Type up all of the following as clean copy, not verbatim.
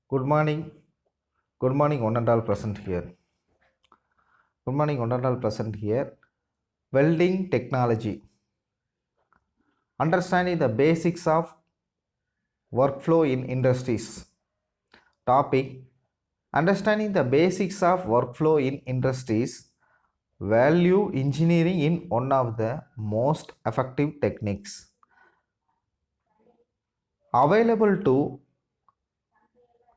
Good morning. Good morning, one and all present here. Good morning, one and all present here. Welding technology. Understanding the basics of workflow in industries. Topic: Understanding the basics of workflow in industries. Value engineering in one of the most effective techniques available to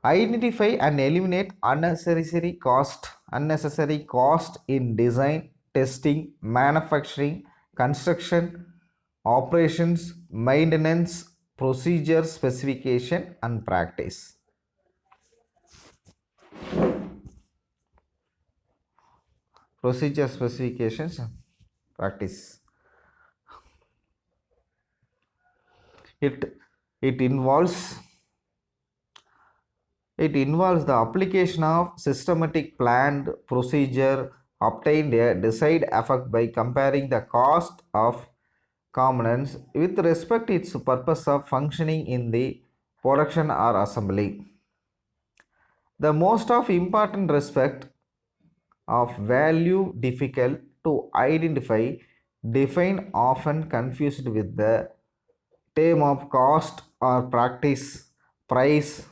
identify and eliminate unnecessary cost in design, testing, manufacturing, construction, operations, maintenance, procedure specification and practice. Procedure specifications and practice. It it involves It involves the application of systematic planned procedure obtained a desired effect by comparing the cost of components with respect to its purpose of functioning in the production or assembly. The most of important respect of value difficult to identify, defined often confused with the term of cost or practice price.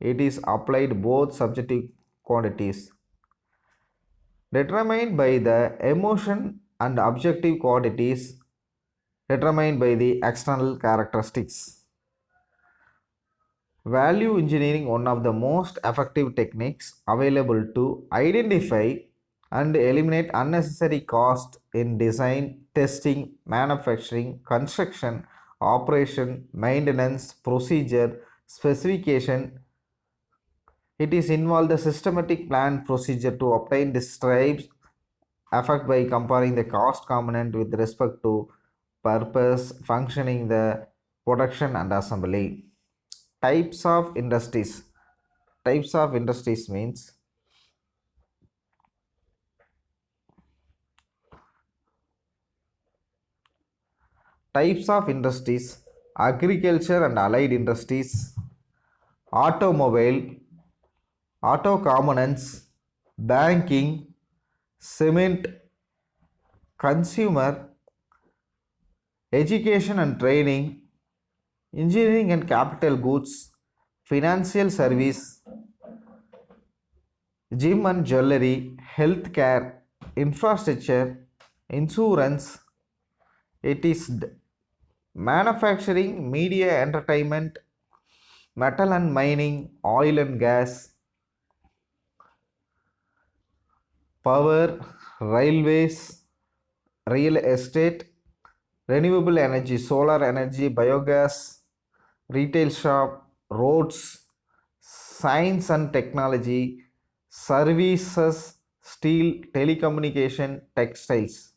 It is applied both subjective quantities determined by the emotion and objective quantities determined by the external characteristics. Value engineering, one of the most effective techniques available to identify and eliminate unnecessary cost in design, testing, manufacturing, construction, operation, maintenance, procedure, specification. It is involved the systematic plan procedure to obtain described effect by comparing the cost component with respect to purpose, functioning, the production and assembly. Types of industries. Types of industries means types of industries: agriculture and allied industries, automobile, auto components, banking, cement, consumer, education and training, engineering and capital goods, financial service, gym and jewelry, healthcare, infrastructure, insurance. It is manufacturing, media, entertainment, metal and mining, oil and gas, power, railways, real estate, renewable energy, solar energy, biogas, retail shop, roads, science and technology, services, steel, telecommunication, textiles.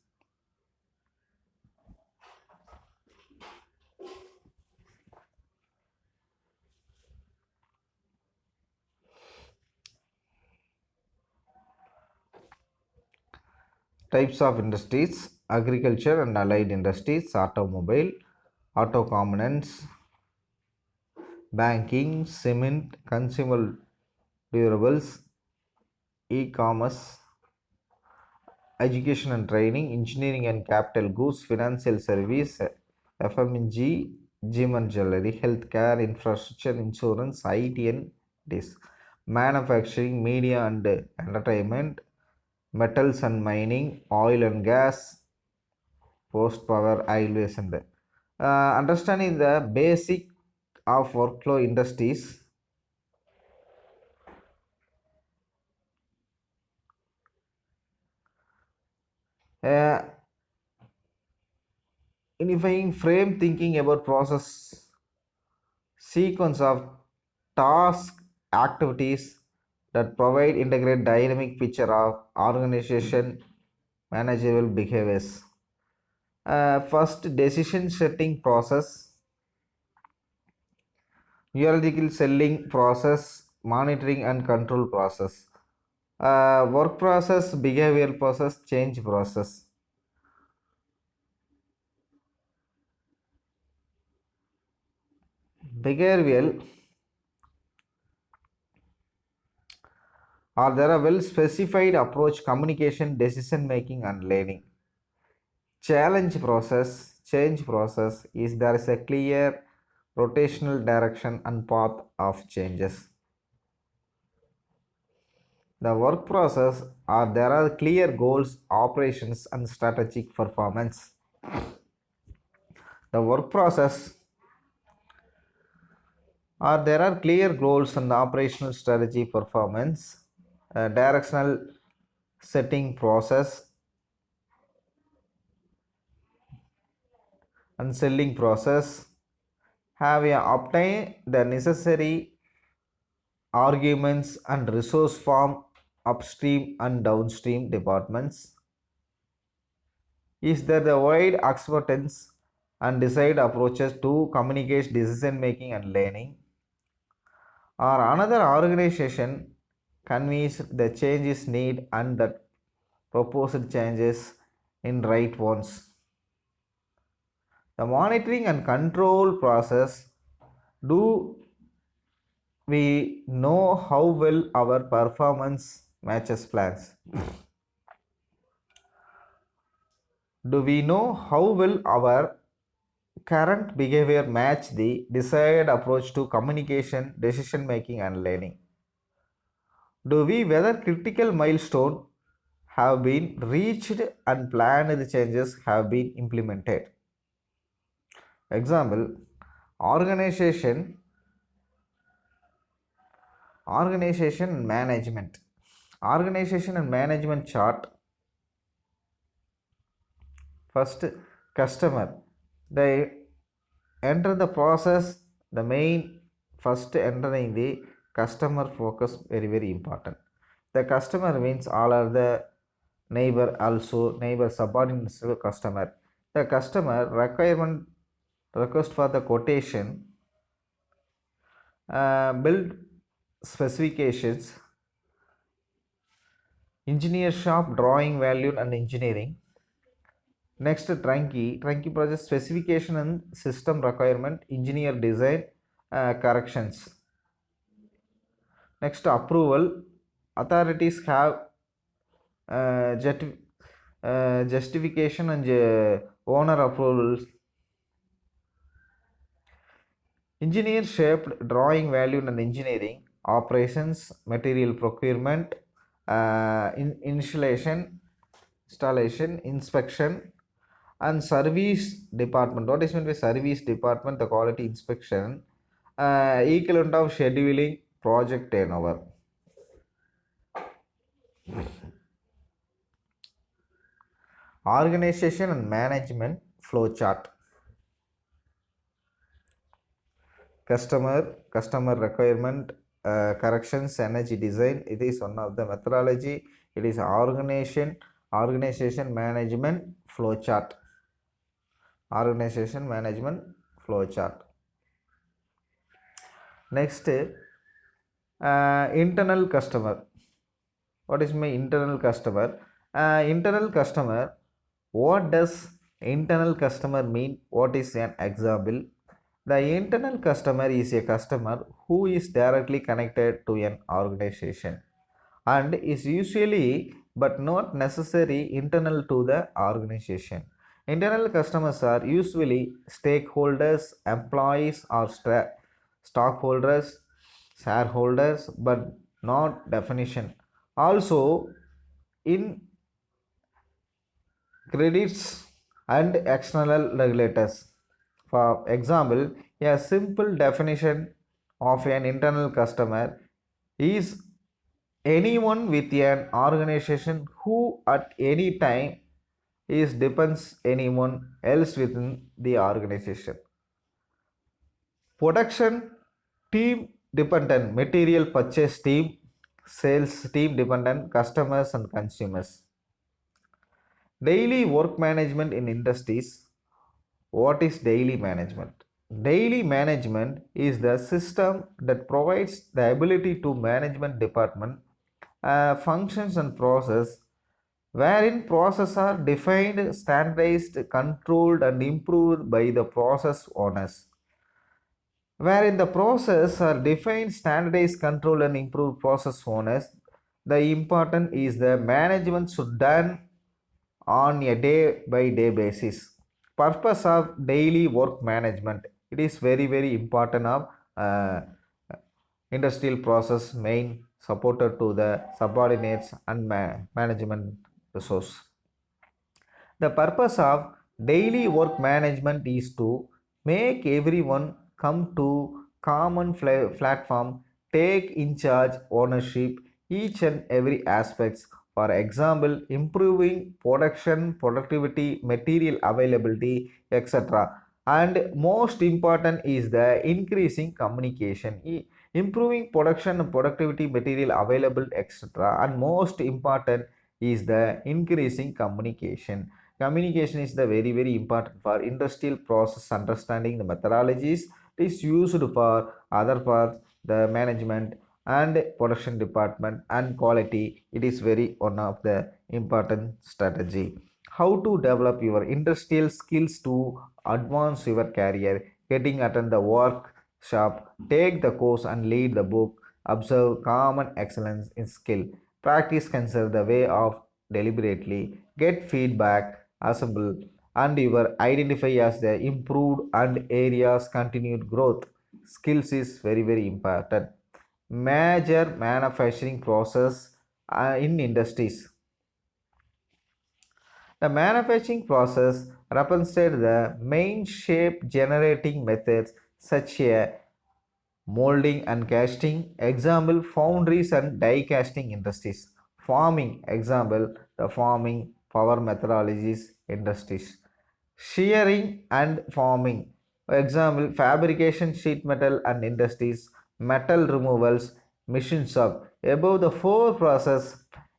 Types of industries: agriculture and allied industries, automobile, auto components, banking, cement, consumer durables, e-commerce, education and training, engineering and capital goods, financial service, FMG, gym and jewelry, healthcare, infrastructure, insurance, IT and this, manufacturing, media and entertainment, metals and mining, oil and gas, post power, railways and understanding the basic of workflow industries. Uh, Unifying frame thinking about process sequence of task activities that provide integrate dynamic picture of organization manageable behaviors. First, decision setting process, hierarchical selling process, monitoring and control process, work process, behavioral process, change process. Behavioral Are there a well specified approach, communication, decision making, and learning? Change process is there is a clear rotational direction and path of changes. The work process are there are clear goals, operations, and strategic performance. The work process are there are clear goals and operational strategy performance, directional setting process and selling process, have obtained the necessary arguments and resource from upstream and downstream departments. Is there the wide expertise and desired approaches to communicate decision making and learning? Or another organization conveys the changes need and the proposed changes in right ones. The monitoring and control process, do we know how well our performance matches plans? Do we know how well our current behavior match the desired approach to communication, decision making, and learning? Do we whether critical milestone have been reached and planned changes have been implemented? Example, organization and management. Organization and management chart. First, customer. They enter the process, the main first entering the customer focus, very important. The customer means all are the neighbor, also neighbor subordinates to the customer. The customer request for the quotation, build specifications, engineer shop, drawing value and engineering. Next, Trunky project specification and system requirement, engineer design, corrections. Next, approval. Authorities have justification and owner approvals. Engineer shaped, drawing value and engineering, operations, material procurement, installation, inspection, and service department. What is meant by service department? The quality inspection, equivalent of scheduling, project turnover. Organization and management flow chart. Customer requirement, corrections, energy design. It is one of the methodology. It is organization management flow chart. Organization management flow chart. Next, internal customer. What is my internal customer? Internal customer. What does internal customer mean? What is an example? The internal customer is a customer who is directly connected to an organization and is usually but not necessarily internal to the organization. Internal customers are usually stakeholders, employees, or stockholders, shareholders, but not definition. Also, in credits and external regulators. For example, a simple definition of an internal customer is anyone with an organization who at any time is depends anyone else within the organization. Production team dependent, material purchase team, sales team dependent, customers and consumers. Daily work management in industries. What is daily management? Daily management is the system that provides the ability to management department functions and process, wherein processes are defined, standardized, controlled and improved by the process owners. Wherein the process are defined, standardized, controlled and improved process owners, The important is the management should done on a day by day basis. Purpose of daily work management. It is very important of uh, industrial process main supporter to the subordinates and management resource. The purpose of daily work management is to make everyone come to common platform, take in charge ownership each and every aspects. For example, improving production, productivity, material availability, etc. And most important is the increasing communication. Improving production, productivity, material available, etc. And most important is the increasing communication. Communication is the very important for industrial process understanding the methodologies. It is used for other parts, the management and production department and quality. It is very one of the important strategy. How to develop your industrial skills to advance your career. Getting attend the workshop, take the course and lead the book, observe common excellence in skill, practice consider the way of deliberately, get feedback, assemble, and your identify as the improved and areas continued growth. Skills is very important. Major manufacturing process in industries. The manufacturing process represents the main shape generating methods such as molding and casting, example foundries and die casting industries. Forming, example the forming power methodologies industries. Shearing and forming, example fabrication sheet metal and industries, metal removals, machine shop. Above the four process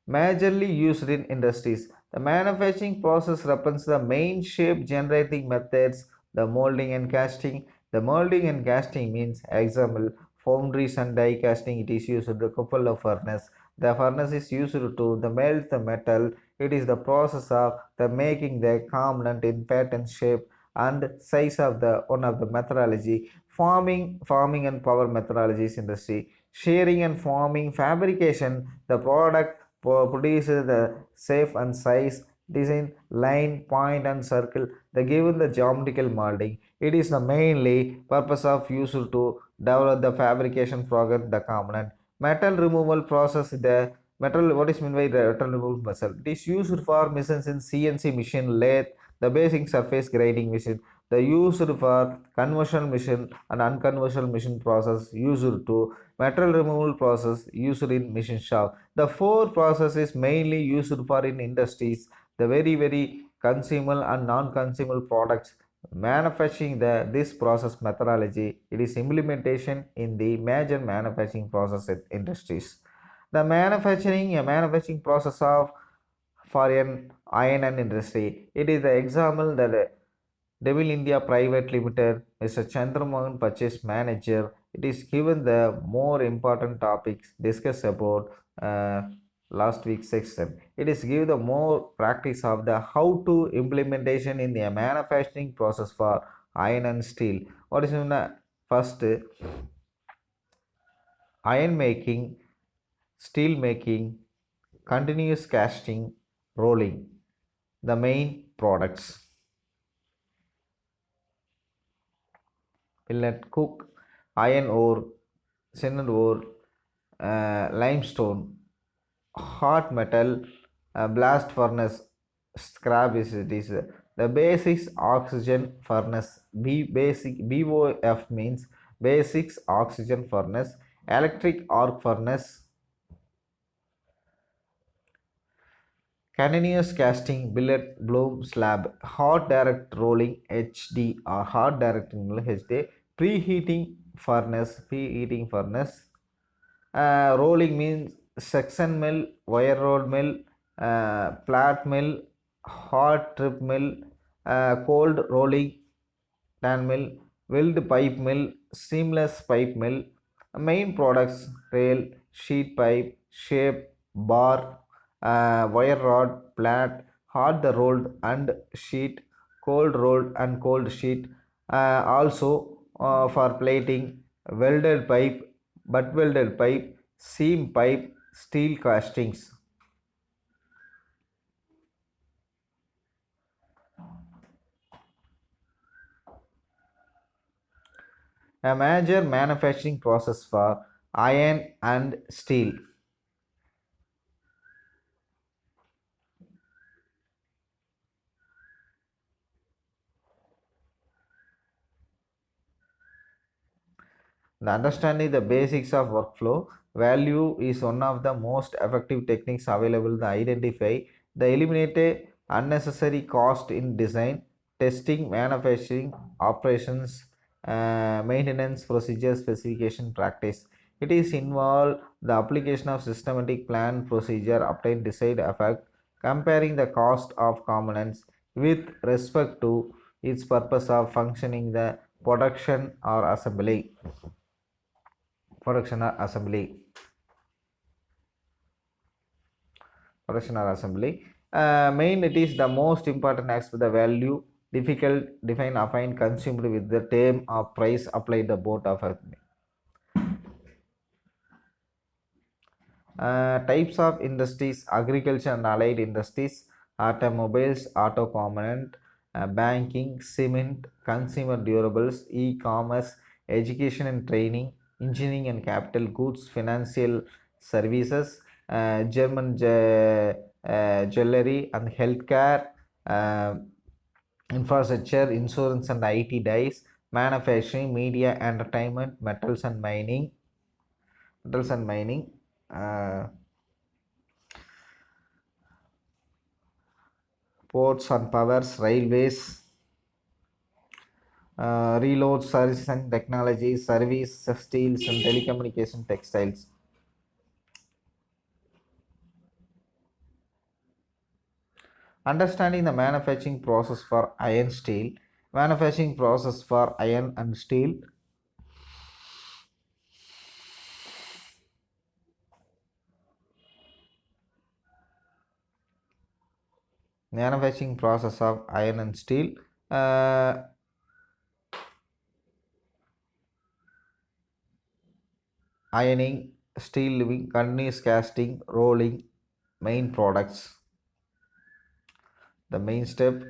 majorly used in industries. The manufacturing process represents the main shape generating methods, the molding and casting. The molding and casting means, example, foundries and die casting. It is used the couple of furnace. The furnace is used to the melt the metal. It is the process of the making the component in pattern, shape, and size of the one of the methodology. Forming and power methodologies industry. Shearing and forming fabrication. The product produces the shape and size, design, line, point, and circle. The given the geometrical molding. It is the mainly purpose of use to develop the fabrication progress the component. Metal removal process. The metal, what is meant by metal removal muscle? It is used for machines in CNC machine, lathe, the basic surface grinding machine. The used for conversion machine and unconversion machine process used to metal removal process used in machine shop. The four processes mainly used for in industries, the very consumable and non-consumable products. Manufacturing this process methodology, it is implementation in the major manufacturing process industries. The manufacturing process of for an iron and industry. It is the example that Devil India Private Limited, Mr. Chandramohan Purchase Manager. It is given the more important topics discussed about uh, last week's section. It is give the more practice of the how to implementation in the manufacturing process for iron and steel. What is in the first iron making, steel making, continuous casting, rolling, the main products. Pellet cook, iron ore, cement ore, limestone, hot metal, blast furnace, scrap is it is the basics oxygen furnace. Basic BOF means basics oxygen furnace, electric arc furnace, continuous casting, billet, bloom, slab, hot direct rolling HD or hot direct rolling HD, preheating furnace. Rolling means section mill, wire rod mill, flat mill, hot strip mill, cold rolling tan mill, weld pipe mill, seamless pipe mill. Main products rail, sheet pipe, shape, bar, wire rod, flat, hot the rolled and sheet, cold rolled and cold sheet. Also for plating, welded pipe, butt welded pipe, seam pipe, steel castings. A major manufacturing process for iron and steel. The understanding the basics of workflow value is one of the most effective techniques available to identify the eliminate unnecessary cost in design, testing, manufacturing, operations, maintenance, procedure, specification, practice. It is involved the application of systematic plan procedure obtain decide effect comparing the cost of components with respect to its purpose of functioning the production or assembly production or assembly production or assembly main it is the most important aspect the value difficult define affine consumed with the term of price applied the both of types of industries agriculture and allied industries automobiles auto component banking cement consumer durables e-commerce education and training engineering and capital goods financial services german jewelry and healthcare uh, infrastructure insurance and it dies manufacturing media entertainment metals and mining uh, ports and powers, railways, reload services and technology, service, steels and telecommunication textiles. Understanding the manufacturing process for iron steel, manufacturing process for iron and steel, manufacturing process of iron and steel, uh, ironing, steel living, continuous casting, rolling, main products. The main step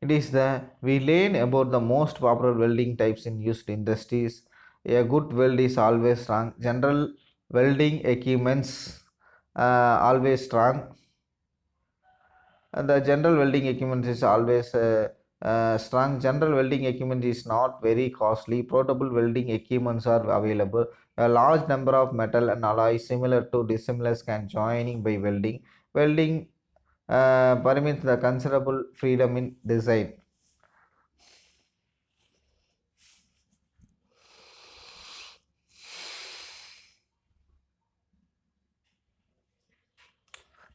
it is the we learn about the most popular welding types in used industries. A good weld is always strong. General welding equipments always strong. And the general welding equipment is always strong. General welding equipment is not very costly. Portable welding equipments are available. A large number of metal and alloys similar to dissimilars can joining by welding. Welding permits the considerable freedom in design.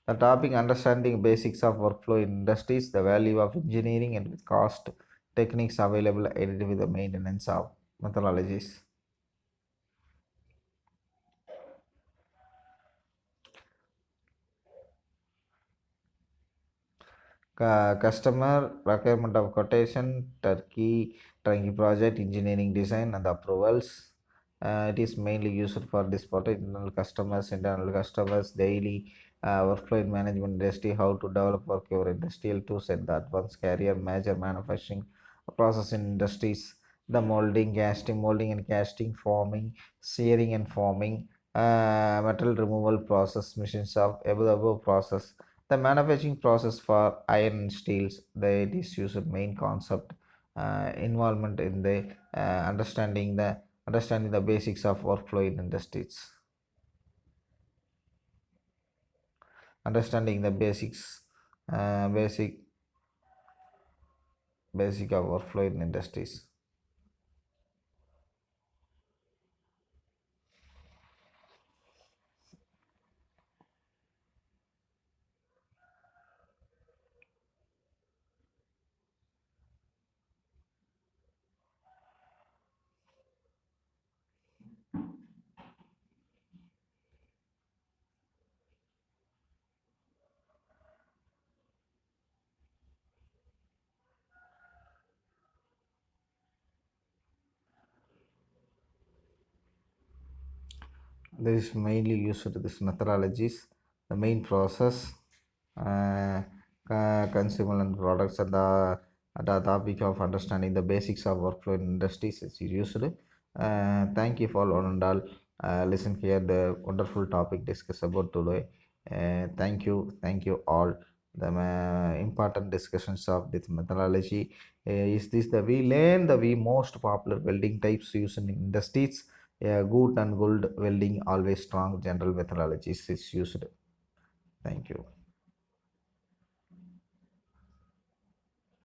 The topic understanding basics of workflow in industries, the value of engineering and with cost techniques available identify the maintenance of methodologies. Customer requirement of quotation, turnkey project, engineering design and approvals. It is mainly used for this project internal customers, daily workflow in management industry, how to develop work your industrial tools and the advanced career major manufacturing process in industries, the molding and casting, forming, searing and forming, metal removal process, machines of above process the manufacturing process for iron and steels, it is used main concept involvement in the understanding the basics of workflow in industries. Understanding the uh, basic basic of workflow in industries. This is mainly used to this methodologies, the main process, uh, consumer and products, and the topic of understanding the basics of workflow in industries is used. Thank you for all and all. Listen here the wonderful topic discussed about today. Thank you all. The important discussions of this methodology is this the we learn the we most popular welding types used in industries. Good and gold welding always strong general methodologies is used. Thank you.